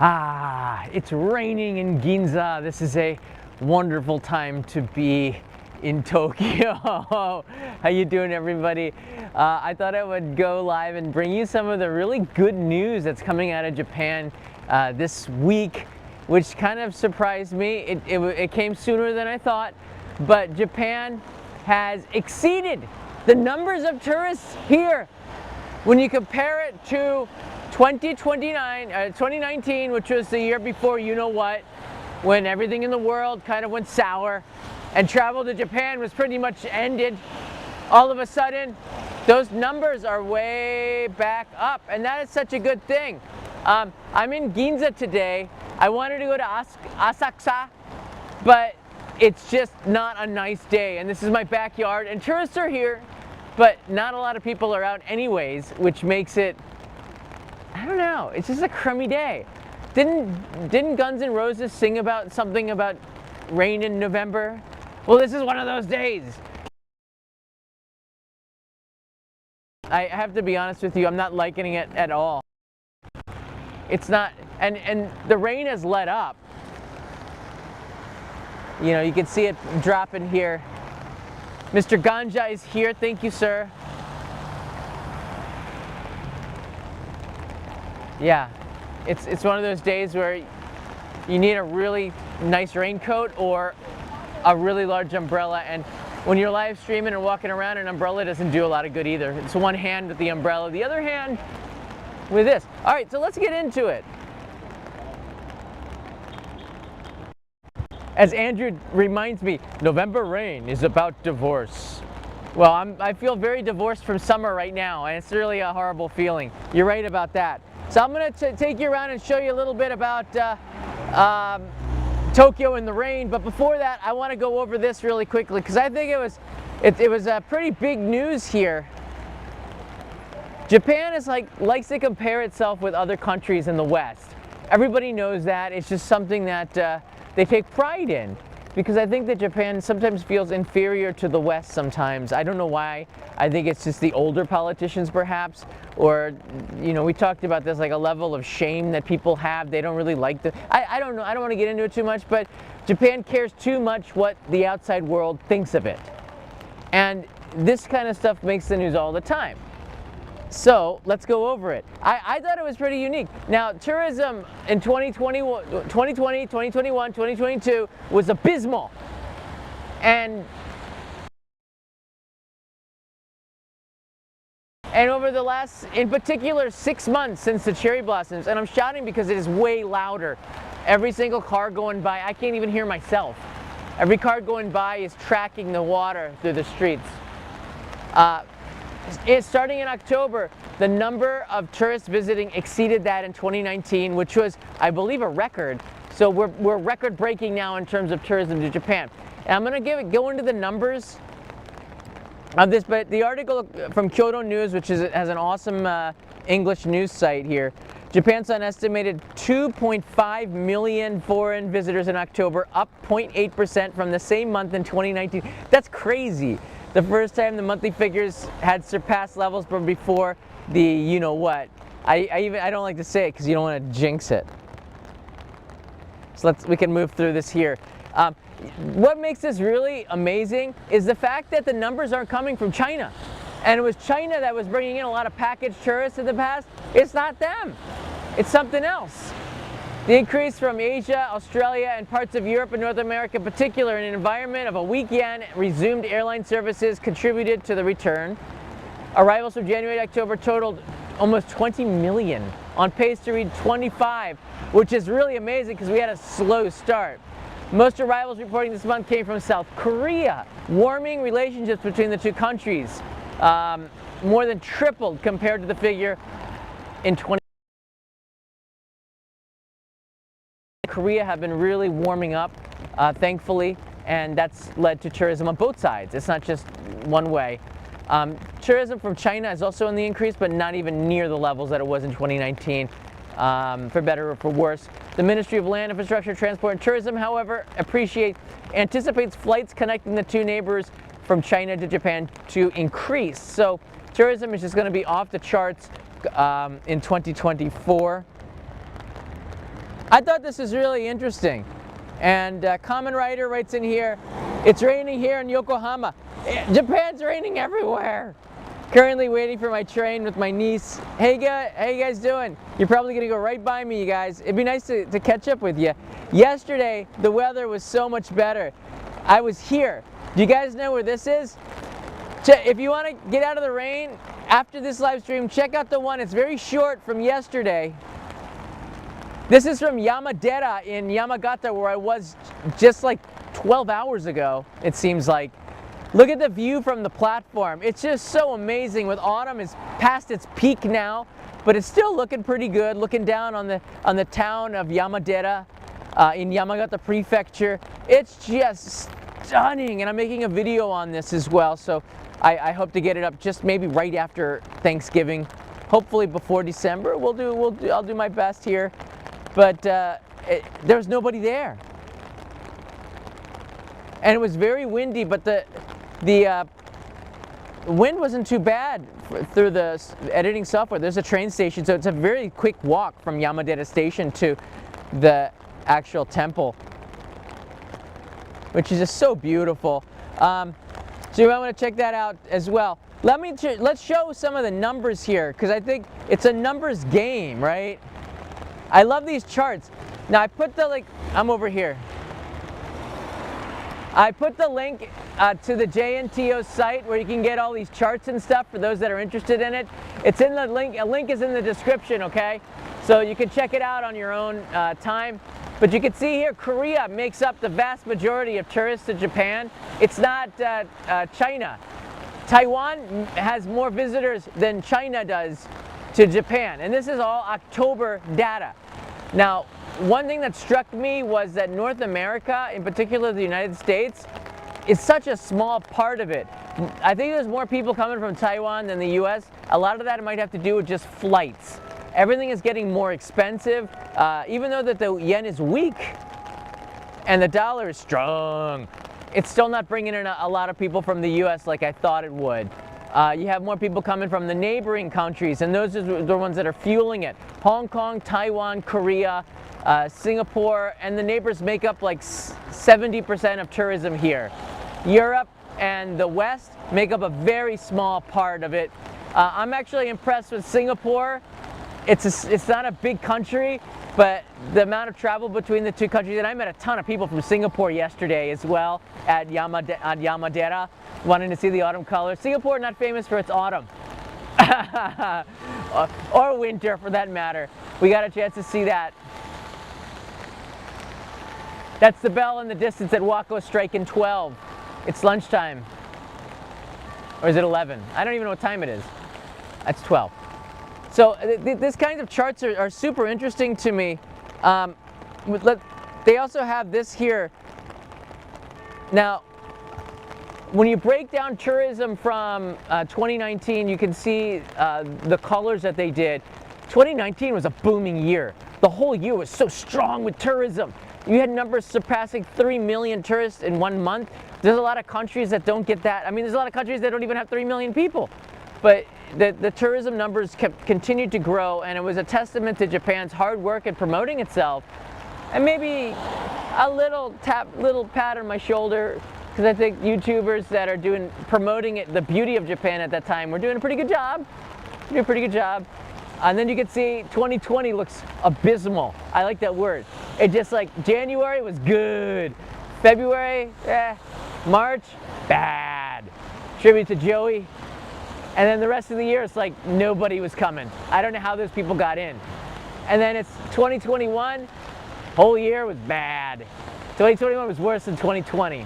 It's raining in Ginza. This is a wonderful time to be in Tokyo. How you doing, everybody? I thought I would go live and bring you some of the really good news that's coming out of Japan this week, which kind of surprised me. It came sooner than I thought, but Japan has exceeded the numbers of tourists here. When you compare it to 2019, which was the year before you know what, when everything in the world kind of went sour and travel to Japan was pretty much ended, all of a sudden those numbers are way back up, and that is such a good thing. I'm in Ginza today. I wanted to go to Asakusa, but it's just not a nice day, and this is my backyard, and tourists are here, but not a lot of people are out anyways, which makes it, I don't know, it's just a crummy day. Didn't Guns N' Roses sing about something about rain in November? Well, this is one of those days. I have to be honest with you, I'm not liking it at all. It's not, and the rain has let up. You know, you can see it dropping here. Mr. Ganja is here, thank you, sir. Yeah, it's one of those days where you need a really nice raincoat or a really large umbrella, and when you're live streaming and walking around, an umbrella doesn't do a lot of good either. It's one hand with the umbrella, the other hand with this. All right, so let's get into it. As Andrew reminds me, November rain is about divorce. Well, I feel very divorced from summer right now, and it's really a horrible feeling. You're right about that. So I'm going to take you around and show you a little bit about Tokyo in the rain. But before that, I want to go over this really quickly because I think it was pretty big news here. Japan is likes to compare itself with other countries in the West. Everybody knows that. It's just something that they take pride in, because I think that Japan sometimes feels inferior to the West sometimes. I don't know why. I think it's just the older politicians perhaps, or, you know, we talked about this, like a level of shame that people have. They don't really like I don't know, I don't want to get into it too much, but Japan cares too much what the outside world thinks of it. And this kind of stuff makes the news all the time. So let's go over it. I thought it was pretty unique. Now, tourism in 2020, 2021, 2022 was abysmal. And over the last, in particular, 6 months since the cherry blossoms, and I'm shouting because it is way louder. Every single car going by, I can't even hear myself. Every car going by is tracking the water through the streets. Starting in October, the number of tourists visiting exceeded that in 2019, which was, I believe, a record. So we're record breaking now in terms of tourism to Japan. And I'm going to go into the numbers of this, but the article from Kyoto News, which has an awesome English news site here, Japan saw an estimated 2.5 million foreign visitors in October, up 0.8% from the same month in 2019. That's crazy. The first time the monthly figures had surpassed levels from before the you know what. I don't like to say it because you don't want to jinx it. So we can move through this here. What makes this really amazing is the fact that the numbers aren't coming from China. And it was China that was bringing in a lot of package tourists in the past. It's not them. It's something else. The increase from Asia, Australia, and parts of Europe and North America in particular, in an environment of a weak yen, resumed airline services contributed to the return. Arrivals from January to October totaled almost 20 million, on pace to reach 25, which is really amazing because we had a slow start. Most arrivals reporting this month came from South Korea. Warming relationships between the two countries more than tripled compared to the figure in 20. Korea have been really warming up, thankfully, and that's led to tourism on both sides. It's not just one way. Tourism from China is also in the increase, but not even near the levels that it was in 2019, for better or for worse. The Ministry of Land, Infrastructure, Transport, and Tourism, however, anticipates flights connecting the two neighbors from China to Japan to increase. So tourism is just going to be off the charts in 2024. I thought this was really interesting. And Common Writer writes in here, it's raining here in Yokohama. Japan's raining everywhere. Currently waiting for my train with my niece. Hey guys, how you guys doing? You're probably gonna go right by me, you guys. It'd be nice to catch up with you. Yesterday, the weather was so much better. I was here. Do you guys know where this is? If you want to get out of the rain after this live stream, check out the one. It's very short from yesterday. This is from Yamadera in Yamagata, where I was just like 12 hours ago, it seems like. Look at the view from the platform. It's just so amazing. With autumn, it's past its peak now, but it's still looking pretty good. Looking down on the town of Yamadera in Yamagata Prefecture. It's just stunning, and I'm making a video on this as well, so I hope to get it up just maybe right after Thanksgiving, hopefully before December. I'll do my best here, but there was nobody there, and it was very windy. But the wind wasn't too bad through the editing software. There's a train station, so it's a very quick walk from Yamadera Station to the actual temple, which is just so beautiful. So you might want to check that out as well. Let's show some of the numbers here, because I think it's a numbers game, right? I love these charts. Now I put the I'm over here. I put the link to the JNTO site where you can get all these charts and stuff for those that are interested in it. It's in the link. A link is in the description, okay? So you can check it out on your own time. But you can see here, Korea makes up the vast majority of tourists to Japan. It's not China. Taiwan has more visitors than China does to Japan. And this is all October data. Now, one thing that struck me was that North America, in particular the United States, is such a small part of it. I think there's more people coming from Taiwan than the US. A lot of that might have to do with just flights. Everything is getting more expensive, even though that the yen is weak and the dollar is strong. It's still not bringing in a lot of people from the US like I thought it would. You have more people coming from the neighboring countries, and those are the ones that are fueling it. Hong Kong, Taiwan, Korea, Singapore, and the neighbors make up like 70% of tourism here. Europe and the West make up a very small part of it. I'm actually impressed with Singapore. It's not a big country, but the amount of travel between the two countries, and I met a ton of people from Singapore yesterday as well at Yamadera, wanting to see the autumn colors. Singapore not famous for its autumn, or winter for that matter. We got a chance to see that. That's the bell in the distance at Wako striking 12. It's lunchtime. Or is it 11? I don't even know what time it is. That's 12. So this kind of charts are super interesting to me. They also have this here. Now, when you break down tourism from 2019, you can see the colors that they did. 2019 was a booming year. The whole year was so strong with tourism. You had numbers surpassing 3 million tourists in 1 month. There's a lot of countries that don't get that. I mean, there's a lot of countries that don't even have 3 million people. But the tourism numbers continued to grow, and it was a testament to Japan's hard work in promoting itself. And maybe a little pat on my shoulder, because I think YouTubers that are promoting the beauty of Japan at that time were doing a pretty good job. Doing a pretty good job. And then you can see 2020 looks abysmal. I like that word. It just like January was good. February, March, bad. Tribute to Joey. And then the rest of the year, it's like nobody was coming. I don't know how those people got in. And then it's 2021, whole year was bad. 2021 was worse than 2020.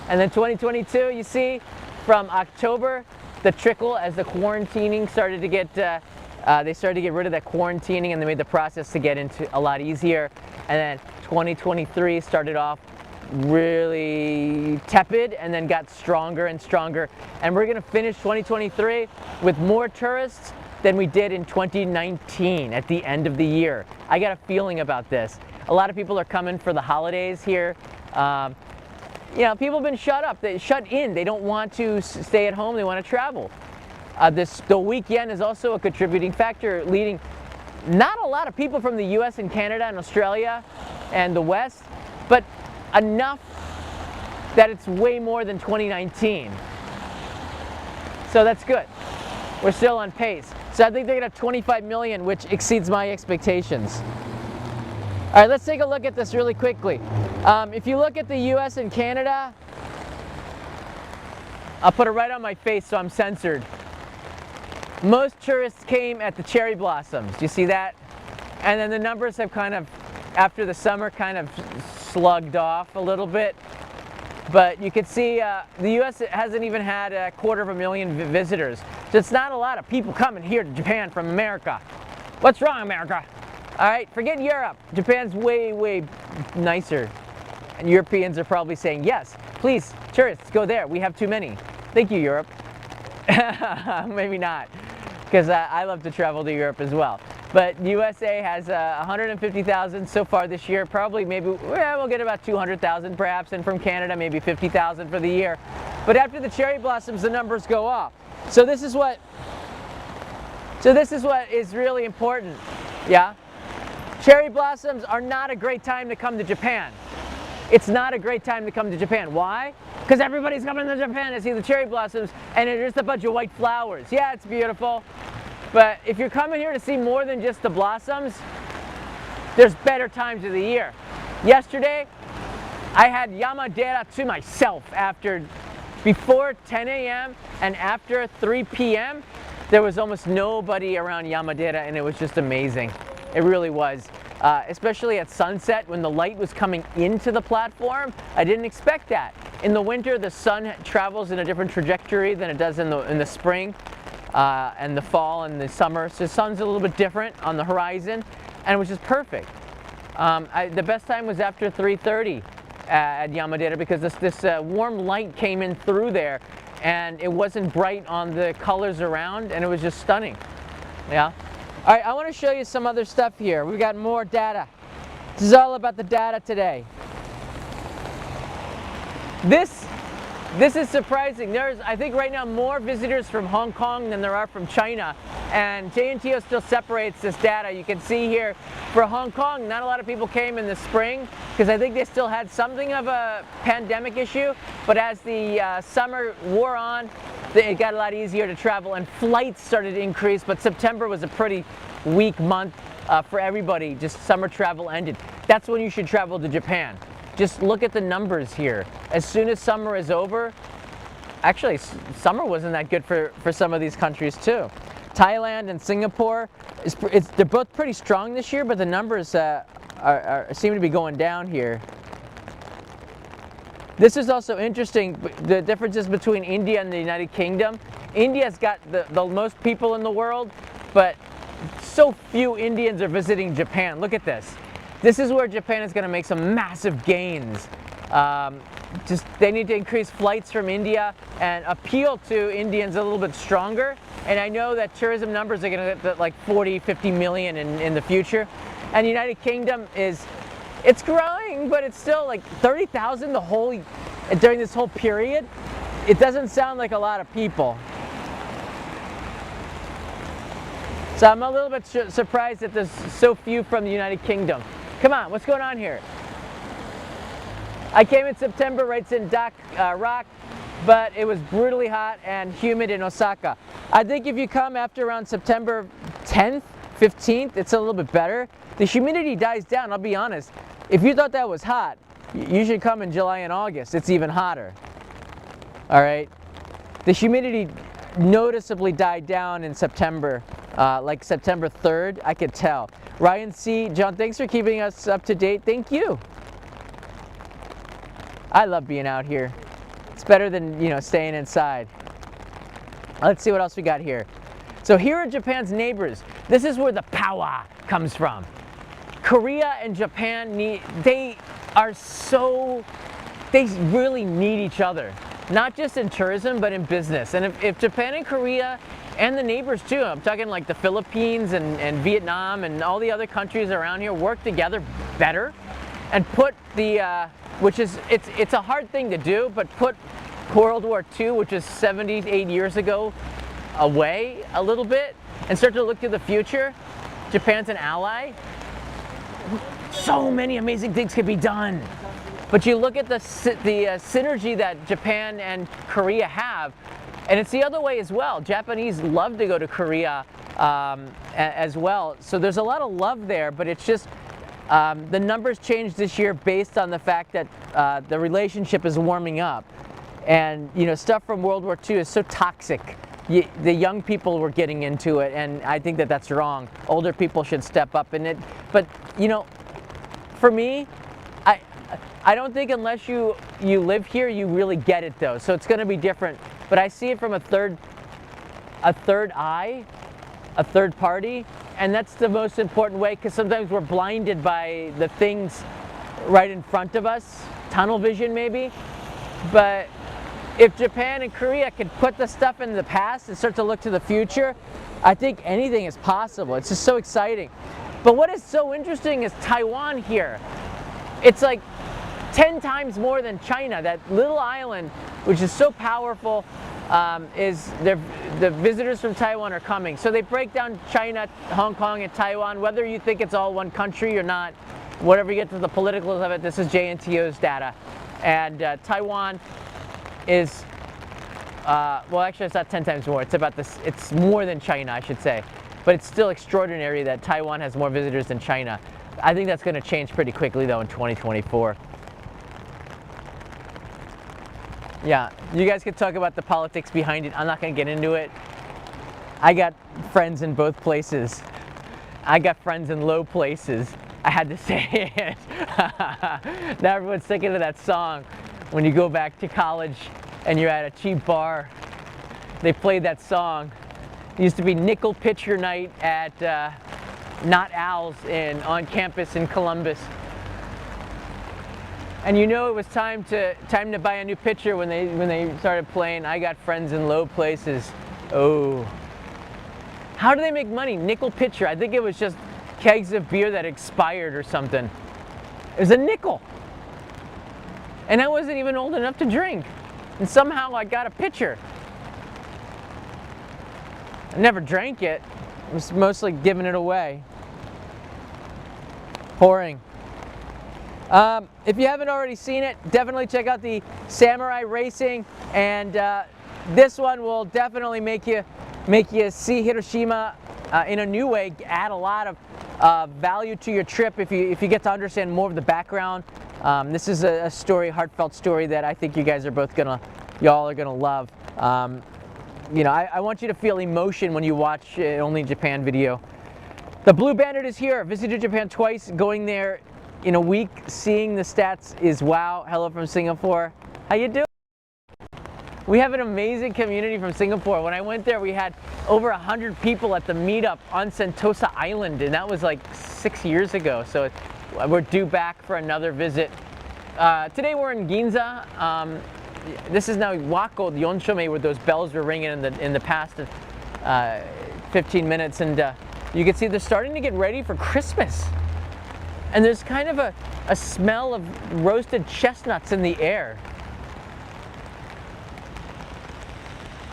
And then 2022, you see, from October, the trickle as the quarantining started to get, they started to get rid of that quarantining, and they made the process to get into a lot easier. And then 2023 started off really tepid and then got stronger and stronger. And we're gonna finish 2023 with more tourists than we did in 2019 at the end of the year. I got a feeling about this. A lot of people are coming for the holidays here. You know, people have been shut in. They don't want to stay at home, they want to travel. The weak yen is also a contributing factor, leading not a lot of people from the US and Canada and Australia and the West, but enough that it's way more than 2019. So that's good. We're still on pace. So I think they're gonna have 25 million, which exceeds my expectations. All right, let's take a look at this really quickly. If you look at the US and Canada, I'll put it right on my face so I'm censored. Most tourists came at the cherry blossoms. Do you see that? And then the numbers have kind of, after the summer, kind of slugged off a little bit. But you can see the US hasn't even had 250,000 visitors. So it's not a lot of people coming here to Japan from America. What's wrong, America? All right, forget Europe. Japan's way, way nicer. And Europeans are probably saying, yes, please, tourists, go there. We have too many. Thank you, Europe. Maybe not, because I love to travel to Europe as well. But USA has 150,000 so far this year. Probably, maybe, we'll get about 200,000 perhaps. And from Canada, maybe 50,000 for the year. But after the cherry blossoms, the numbers go up. So this is what is really important, yeah? Cherry blossoms are not a great time to come to Japan. It's not a great time to come to Japan. Why? Because everybody's coming to Japan to see the cherry blossoms and there's just a bunch of white flowers. Yeah, it's beautiful. But if you're coming here to see more than just the blossoms, there's better times of the year. Yesterday, I had Yamadera to myself before 10 a.m. and after 3 p.m. There was almost nobody around Yamadera and it was just amazing. It really was. Especially at sunset when the light was coming into the platform. I didn't expect that. In the winter, the sun travels in a different trajectory than it does in the spring and the fall and the summer. So the sun's a little bit different on the horizon, and it was just perfect. The best time was after 3:30 at Yamadera because this warm light came in through there, and it wasn't bright on the colors around, and it was just stunning. Yeah. All right, I want to show you some other stuff here. We've got more data. This is all about the data today. This is surprising. There's, I think right now, more visitors from Hong Kong than there are from China. And JNTO still separates this data. You can see here, for Hong Kong, not a lot of people came in the spring because I think they still had something of a pandemic issue. But as the summer wore on, it got a lot easier to travel and flights started to increase. But September was a pretty weak month for everybody. Just summer travel ended. That's when you should travel to Japan. Just look at the numbers here. As soon as summer is over, actually summer wasn't that good for some of these countries too. Thailand and Singapore, they're both pretty strong this year, but the numbers seem to be going down here. This is also interesting, the differences between India and the United Kingdom. India's got the most people in the world, but so few Indians are visiting Japan. Look at this. This is where Japan is going to make some massive gains. They need to increase flights from India and appeal to Indians a little bit stronger. And I know that tourism numbers are going to get to like 40, 50 million in the future. And the United Kingdom it's growing, but it's still like 30,000 during this whole period. It doesn't sound like a lot of people. So I'm a little bit surprised that there's so few from the United Kingdom. Come on, what's going on here? I came in September, right in Rock, but it was brutally hot and humid in Osaka. I think if you come after around September 10th, 15th, it's a little bit better. The humidity dies down, I'll be honest. If you thought that was hot, you should come in July and August. It's even hotter. All right? The humidity noticeably died down in September, like September 3rd, I could tell. Ryan C., John, thanks for keeping us up to date. Thank you. I love being out here. It's better than, staying inside. Let's see what else we got here. So here are Japan's neighbors. This is where the power comes from. Korea and Japan they really need each other. Not just in tourism, but in business. And if Japan and Korea and the neighbors too, I'm talking like the Philippines and Vietnam and all the other countries around here, work together better and put it's a hard thing to do, but put World War II, which is 78 years ago, away a little bit and start to look to the future. Japan's an ally, so many amazing things could be done. But you look at the synergy that Japan and Korea have, and it's the other way as well. Japanese love to go to Korea as well. So there's a lot of love there, but it's just the numbers changed this year based on the fact that the relationship is warming up. And you know, stuff from World War II is so toxic. The young people were getting into it, and I think that that's wrong. Older people should step up in it. But you know, for me, I don't think unless you live here, you really get it though. So it's going to be different. But I see it from a third eye, a third party, and that's the most important way, because sometimes we're blinded by the things right in front of us, tunnel vision maybe. But if Japan and Korea could put the stuff in the past and start to look to the future, I think anything is possible. It's just so exciting. But what is so interesting is Taiwan here. It's like 10 times more than China. That little island, which is so powerful, the visitors from Taiwan are coming. So they break down China, Hong Kong, and Taiwan, whether you think it's all one country or not. Whatever you get to the politicals of it, this is JNTO's data. And Taiwan is, well, actually it's not 10 times more. It's about this, it's more than China, I should say. But it's still extraordinary that Taiwan has more visitors than China. I think that's going to change pretty quickly though in 2024. Yeah, you guys could talk about the politics behind it. I'm not going to get into it. I got friends in both places. I got friends in low places. I had to say it. Now everyone's thinking of that song when you go back to college and you're at a cheap bar. They played that song. It used to be nickel pitcher night at Not Owls on campus in Columbus. And you know it was time to buy a new pitcher when they started playing I Got Friends in Low Places. Oh. How do they make money? Nickel pitcher. I think it was just kegs of beer that expired or something. It was a nickel. And I wasn't even old enough to drink. And somehow I got a pitcher. I never drank it. I was mostly giving it away. Pouring. If you haven't already seen it, definitely check out the Samurai Racing, and this one will definitely make you see Hiroshima in a new way, add a lot of value to your trip if you get to understand more of the background. This is a story, heartfelt story that I think you guys are both y'all are gonna love. You know, I want you to feel emotion when you watch Only in Japan video. The Blue Bandit is here. Visited Japan twice, going there in a week, seeing the stats is wow. Hello from Singapore. How you doing? We have an amazing community from Singapore. When I went there, we had over 100 people at the meetup on Sentosa Island, and that was like 6 years ago. So we're due back for another visit. Today we're in Ginza. This is now Wako, the Yonshome, where those bells were ringing in the past 15 minutes, and you can see they're starting to get ready for Christmas. And there's kind of a smell of roasted chestnuts in the air,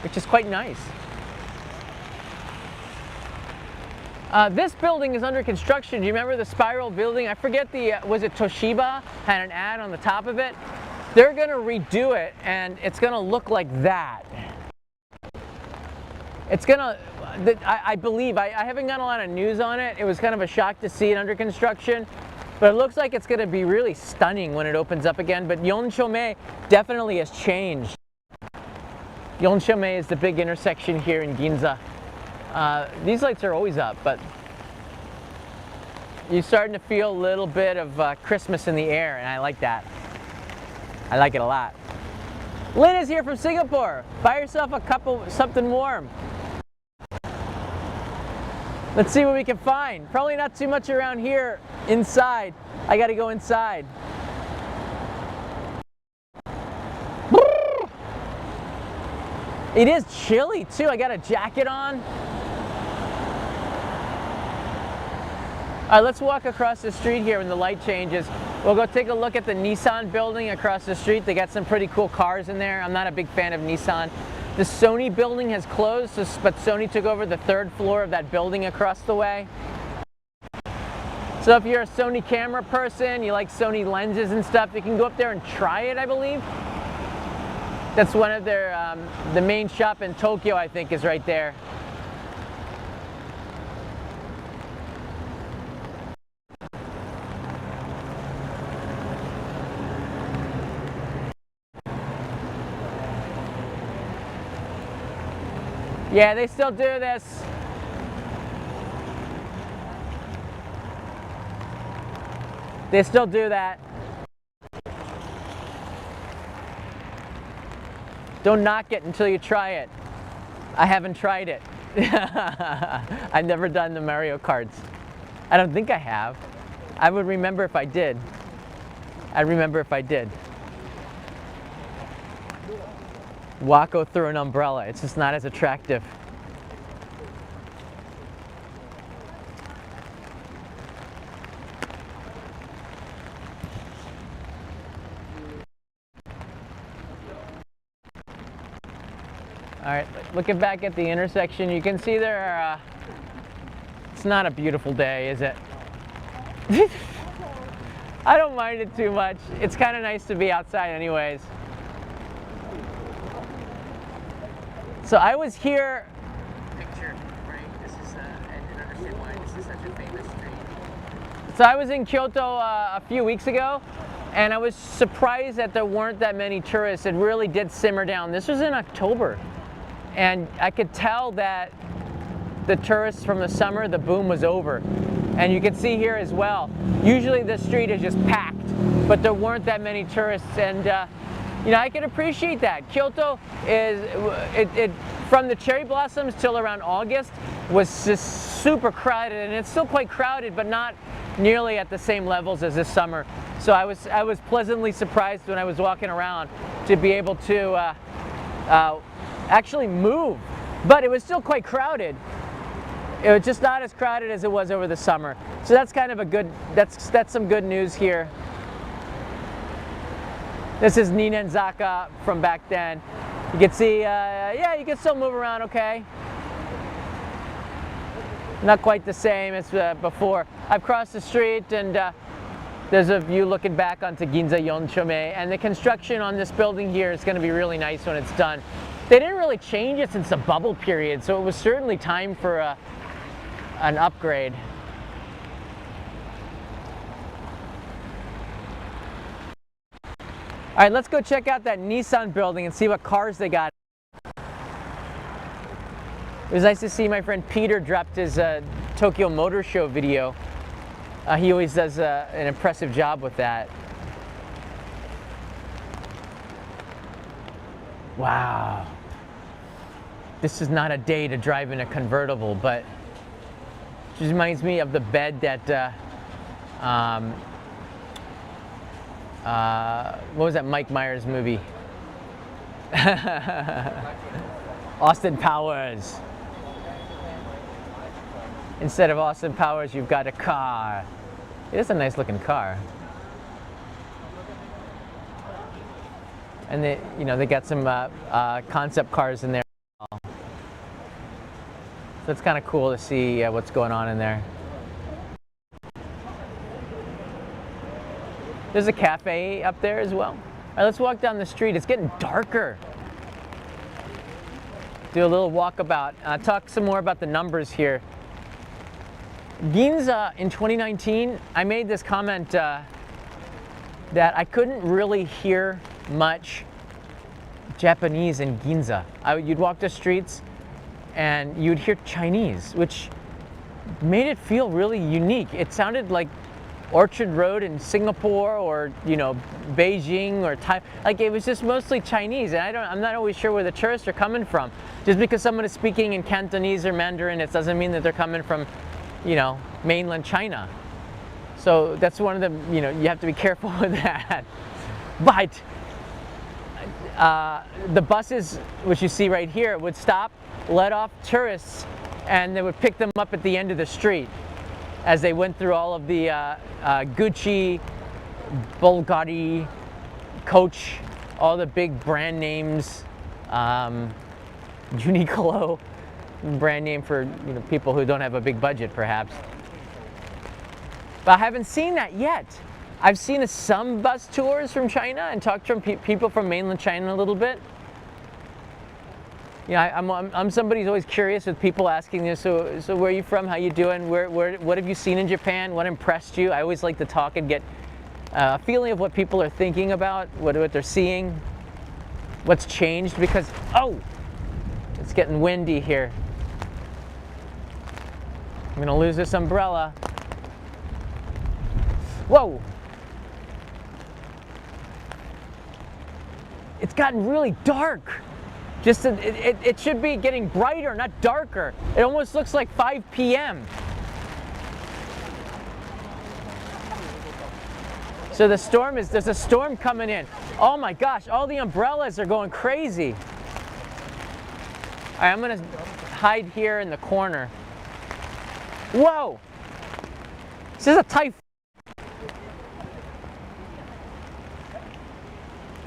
which is quite nice. This building is under construction. Do you remember the spiral building? I forget was it Toshiba had an ad on the top of it? They're gonna redo it, and it's gonna look like that. It's gonna, I believe, I haven't got a lot of news on it. It was kind of a shock to see it under construction, but it looks like it's gonna be really stunning when it opens up again. But Yonshome definitely has changed. Yonshome is the big intersection here in Ginza. These lights are always up, but you're starting to feel a little bit of Christmas in the air, and I like that. I like it a lot. Lynn is here from Singapore. Buy yourself a cup of something warm. Let's see what we can find. Probably not too much around here inside. I gotta go inside. It is chilly too. I got a jacket on. All right, let's walk across the street here when the light changes. We'll go take a look at the Nissan building across the street. They got some pretty cool cars in there. I'm not a big fan of Nissan. The Sony building has closed, but Sony took over the third floor of that building across the way. So if you're a Sony camera person, you like Sony lenses and stuff, you can go up there and try it, I believe. That's one of their, the main shop in Tokyo, I think, is right there. Yeah, they still do this. They still do that. Don't knock it until you try it. I haven't tried it. I've never done the Mario Karts. I don't think I have. I would remember if I did. I'd remember if I did. Wacko through an umbrella. It's just not as attractive. All right, looking back at the intersection, you can see there are, it's not a beautiful day, is it? I don't mind it too much. It's kind of nice to be outside anyways. So I was here. Picture, right? This is, and understand why this is such a famous street. So I was in Kyoto a few weeks ago, and I was surprised that there weren't that many tourists. It really did simmer down. This was in October, and I could tell that the tourists from the summer, the boom was over. And you can see here as well. Usually the street is just packed, but there weren't that many tourists, and you know, I can appreciate that. Kyoto is, from the cherry blossoms till around August, was just super crowded, and it's still quite crowded, but not nearly at the same levels as this summer. So I was pleasantly surprised when I was walking around to be able to actually move, but it was still quite crowded. It was just not as crowded as it was over the summer. So that's kind of a good, that's some good news here. This is Ninenzaka from back then. You can see, yeah, you can still move around okay. Not quite the same as before. I've crossed the street, and there's a view looking back onto Ginza Yonchome, and the construction on this building here is going to be really nice when it's done. They didn't really change it since the bubble period, so it was certainly time for an upgrade. All right, let's go check out that Nissan building and see what cars they got. It was nice to see my friend Peter dropped his Tokyo Motor Show video. He always does an impressive job with that. Wow. This is not a day to drive in a convertible, but it just reminds me of the bed that what was that Mike Myers movie? Austin Powers. Instead of Austin Powers, you've got a car. It is a nice looking car. And they, you know, they got some concept cars in there. So it's kind of cool to see what's going on in there. There's a cafe up there as well. All right, let's walk down the street. It's getting darker. Do a little walkabout. Talk some more about the numbers here. Ginza in 2019, I made this comment that I couldn't really hear much Japanese in Ginza. You'd walk the streets and you'd hear Chinese, which made it feel really unique. It sounded like Orchard Road in Singapore, or you know, Beijing or Thailand. Like, it was just mostly Chinese, and I'm not always sure where the tourists are coming from. Just because someone is speaking in Cantonese or Mandarin, it doesn't mean that they're coming from, you know, mainland China. So that's one of the, you know, you have to be careful with that. But the buses, which you see right here, would stop, let off tourists, and they would pick them up at the end of the street as they went through all of the Gucci, Bulgari, Coach, all the big brand names, Uniqlo, brand name for, you know, people who don't have a big budget perhaps. But I haven't seen that yet. I've seen some bus tours from China and talked to people from mainland China a little bit. Yeah, I'm somebody who's always curious with people asking you, so where are you from? How you doing? What have you seen in Japan? What impressed you? I always like to talk and get a feeling of what people are thinking about, what they're seeing, what's changed, because, oh, it's getting windy here. I'm gonna lose this umbrella. Whoa! It's gotten really dark. Just it should be getting brighter, not darker. It almost looks like 5 p.m. So there's a storm coming in. Oh my gosh, all the umbrellas are going crazy. All right, I'm gonna hide here in the corner. Whoa! This is a typhoon.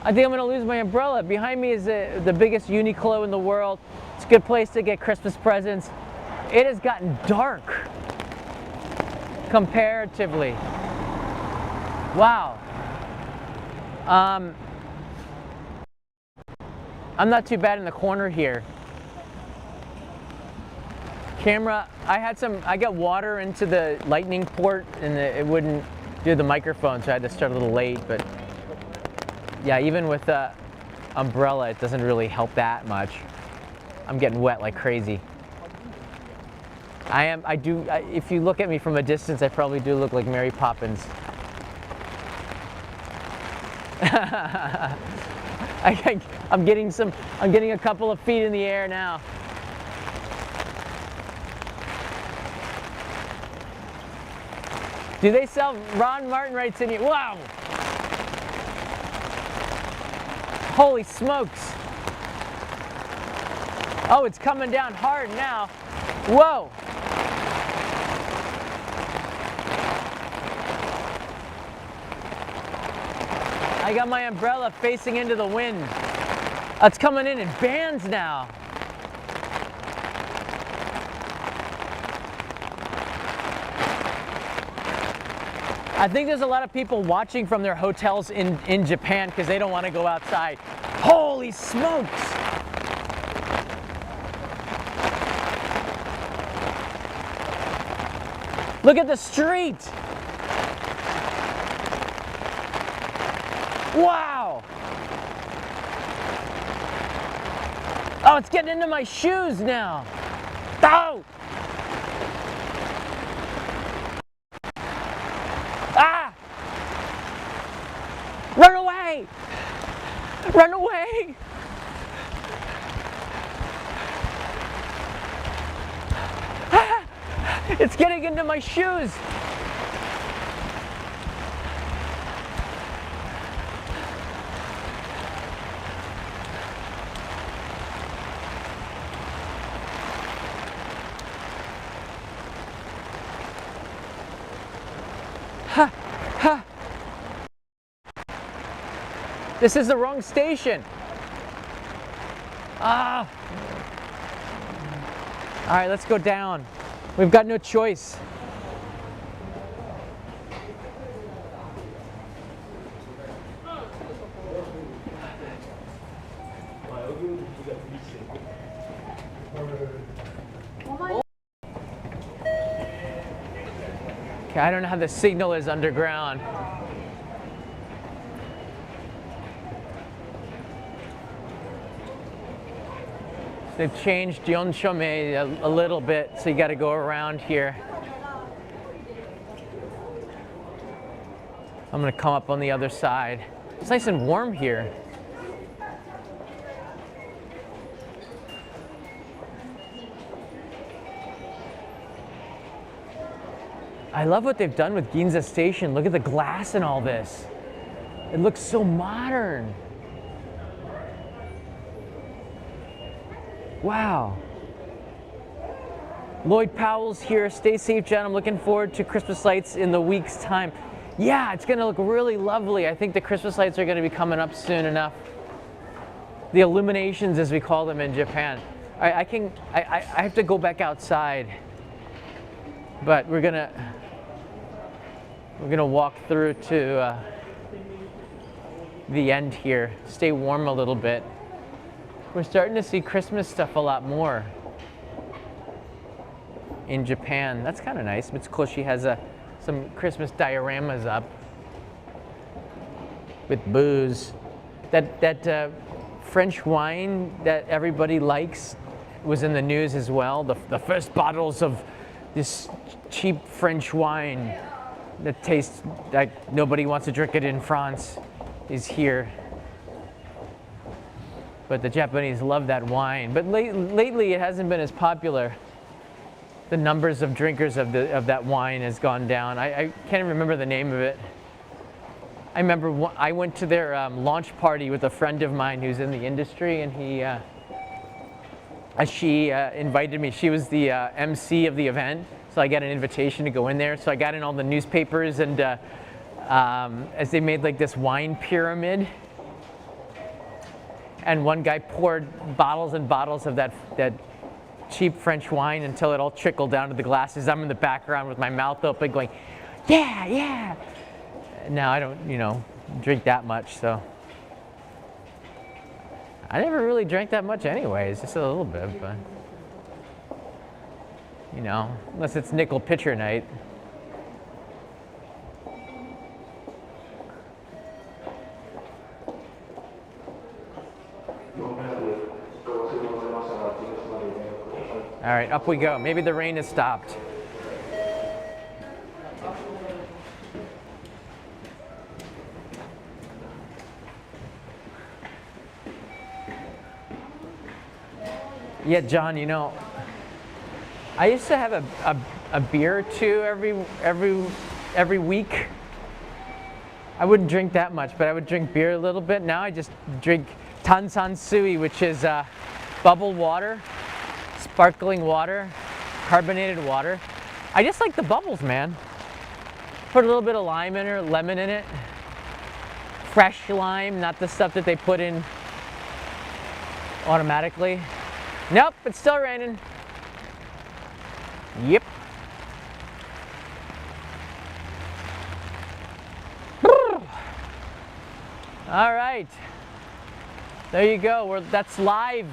I think I'm gonna lose my umbrella. Behind me is the biggest Uniqlo in the world. It's a good place to get Christmas presents. It has gotten dark comparatively. Wow. I'm not too bad in the corner here. Camera, I got water into the lightning port and it wouldn't do the microphone, so I had to start a little late, but yeah, even with the umbrella, it doesn't really help that much. I'm getting wet like crazy. If you look at me from a distance, I probably do look like Mary Poppins. I'm getting a couple of feet in the air now. Do they sell Ron Martin rights in here? Wow! Holy smokes! Oh, it's coming down hard now. Whoa! I got my umbrella facing into the wind. It's coming in bands now. I think there's a lot of people watching from their hotels in Japan because they don't want to go outside. Holy smokes! Look at the street! Wow! Oh, it's getting into my shoes now. Oh! Ah! Run away! Run away! Ah! It's getting into my shoes. Ha! Ha! This is the wrong station. Ah! All right, let's go down. We've got no choice. Okay, I don't know how the signal is underground. They've changed JNTO a little bit, so you got to go around here. I'm going to come up on the other side. It's nice and warm here. I love what they've done with Ginza Station. Look at the glass and all this. It looks so modern. Wow. Lloyd Powell's here. Stay safe, Jen. I'm looking forward to Christmas lights in the week's time. Yeah, it's going to look really lovely. I think the Christmas lights are going to be coming up soon enough. The illuminations, as we call them in Japan. All right, I have to go back outside. But we're going to... We're gonna walk through to the end here, stay warm a little bit. We're starting to see Christmas stuff a lot more in Japan. That's kind of nice. Mitsukoshi has some Christmas dioramas up with booze. That French wine that everybody likes was in the news as well. The first bottles of this cheap French wine that tastes like nobody wants to drink it in France is here. But the Japanese love that wine. But lately it hasn't been as popular. The numbers of drinkers of that wine has gone down. I can't remember the name of it. I remember I went to their launch party with a friend of mine who's in the industry, and she invited me. She was the MC of the event, so I got an invitation to go in there. So I got in all the newspapers, and as they made like this wine pyramid, and one guy poured bottles and bottles of that cheap French wine until it all trickled down to the glasses. I'm in the background with my mouth open going, yeah, yeah. Now I don't, drink that much, so. I never really drank that much anyways, just a little bit, but, unless it's nickel pitcher night. All right, up we go. Maybe the rain has stopped. Yeah, John, I used to have a beer or two every week. I wouldn't drink that much, but I would drink beer a little bit. Now I just drink Tansansui, which is bubbled water, sparkling water, carbonated water. I just like the bubbles, man. Put a little bit of lime in it, lemon in it. Fresh lime, not the stuff that they put in automatically. Nope, it's still raining. Yep. All right. There you go. That's live.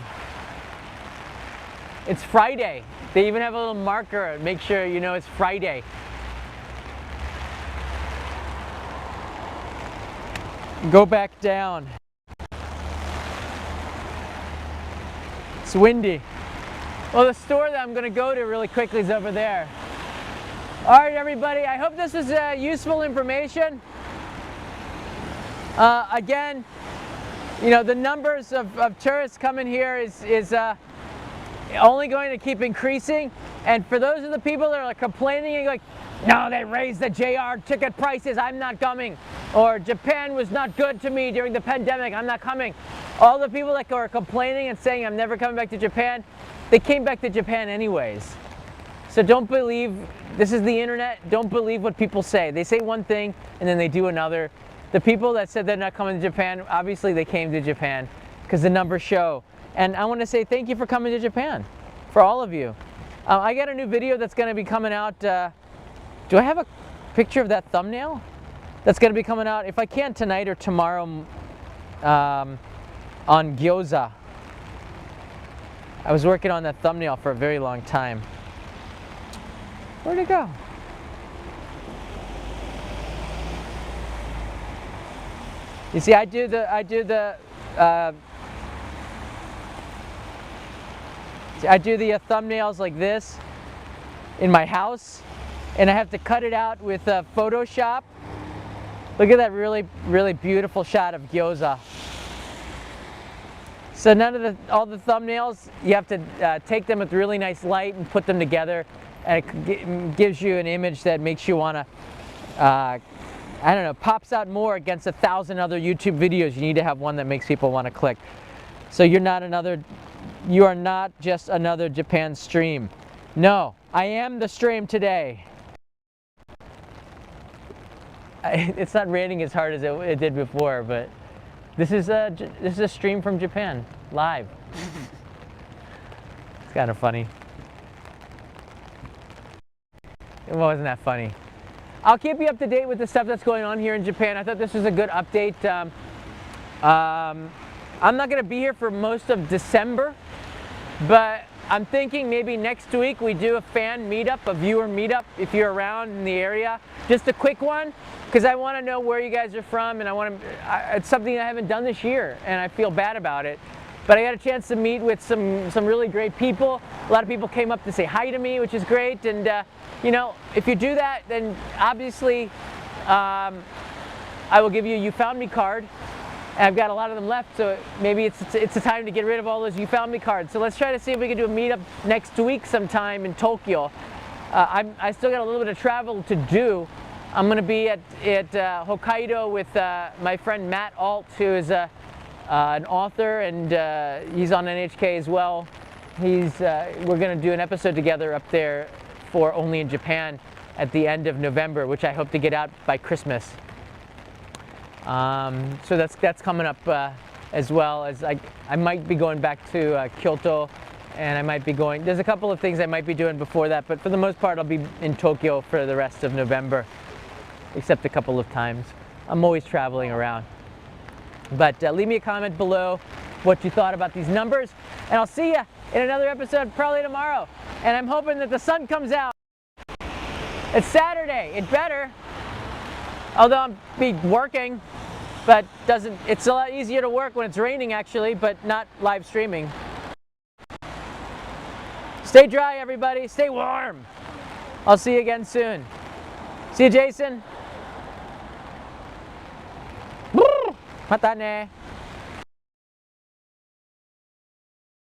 It's Friday. They even have a little marker. Make sure you know it's Friday. Go back down. It's windy. Well, the store that I'm going to go to really quickly is over there. All right, everybody. I hope this was useful information. Again, the numbers of tourists coming here is only going to keep increasing. And for those of the people that are complaining and like, no, they raised the JR ticket prices, I'm not coming. Or Japan was not good to me during the pandemic, I'm not coming. All the people that are complaining and saying I'm never coming back to Japan, they came back to Japan anyways. So don't believe, this is the internet, don't believe what people say. They say one thing and then they do another. The people that said they're not coming to Japan, obviously they came to Japan because the numbers show. And I want to say thank you for coming to Japan, for all of you. I got a new video that's going to be coming out. Do I have a picture of that thumbnail? That's going to be coming out, if I can, tonight or tomorrow on gyoza. I was working on that thumbnail for a very long time. Where'd it go? You see, I do the thumbnails like this in my house, and I have to cut it out with Photoshop. Look at that really, really beautiful shot of gyoza. So all the thumbnails, you have to take them with really nice light and put them together, and it gives you an image that makes you want to, I don't know, pops out more against 1,000 other YouTube videos. You need to have one that makes people want to click. So you are not just another Japan stream. No, I am the stream today. It's not raining as hard as it did before, but this is a stream from Japan, live. It's kind of funny. It wasn't that funny. I'll keep you up to date with the stuff that's going on here in Japan. I thought this was a good update. I'm not going to be here for most of December, but I'm thinking maybe next week we do a fan meetup, a viewer meetup if you're around in the area. Just a quick one, because I want to know where you guys are from, and it's something I haven't done this year, and I feel bad about it. But I got a chance to meet with some really great people. A lot of people came up to say hi to me, which is great. And you know, if you do that, then obviously I will give you a You Found Me card. And I've got a lot of them left, so maybe it's a time to get rid of all those You Found Me cards. So let's try to see if we can do a meetup next week sometime in Tokyo. I still got a little bit of travel to do. I'm going to be at Hokkaido with my friend Matt Alt, who is an author, and he's on NHK as well. We're going to do an episode together up there for Only in Japan at the end of November, which I hope to get out by Christmas. So that's coming up, as well as I might be going back to Kyoto, and I might be going. There's a couple of things I might be doing before that, but for the most part, I'll be in Tokyo for the rest of November, except a couple of times. I'm always traveling around. But leave me a comment below what you thought about these numbers, and I'll see you in another episode probably tomorrow. And I'm hoping that the sun comes out. It's Saturday. It better. Although I'll be working, but it's a lot easier to work when it's raining actually, but not live streaming. Stay dry, everybody. Stay warm. I'll see you again soon. See you, Jason. Mata ne.